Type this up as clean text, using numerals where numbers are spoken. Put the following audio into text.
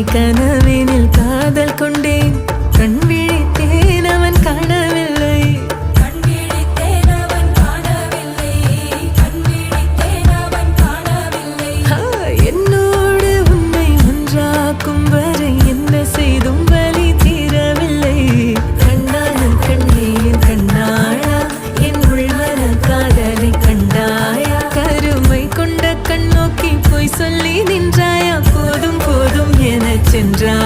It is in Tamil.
கனவினில் காதல் கொண்டேன் கண் விழித்தேன் அவன் காணவில்லை என்னோடு உன்னை ஒன்றாக்கும் வரை என்ன செய்தும் வலி தீரவில்லை கண்ணாலும் கண்ணீர் கண்ணாளா என் உள்மன காதலை கண்டாயா கருமை கொண்ட கண்ணோக்கி போய் சொல்லி நின்றாயா போதும் போதும் என சென்றாய்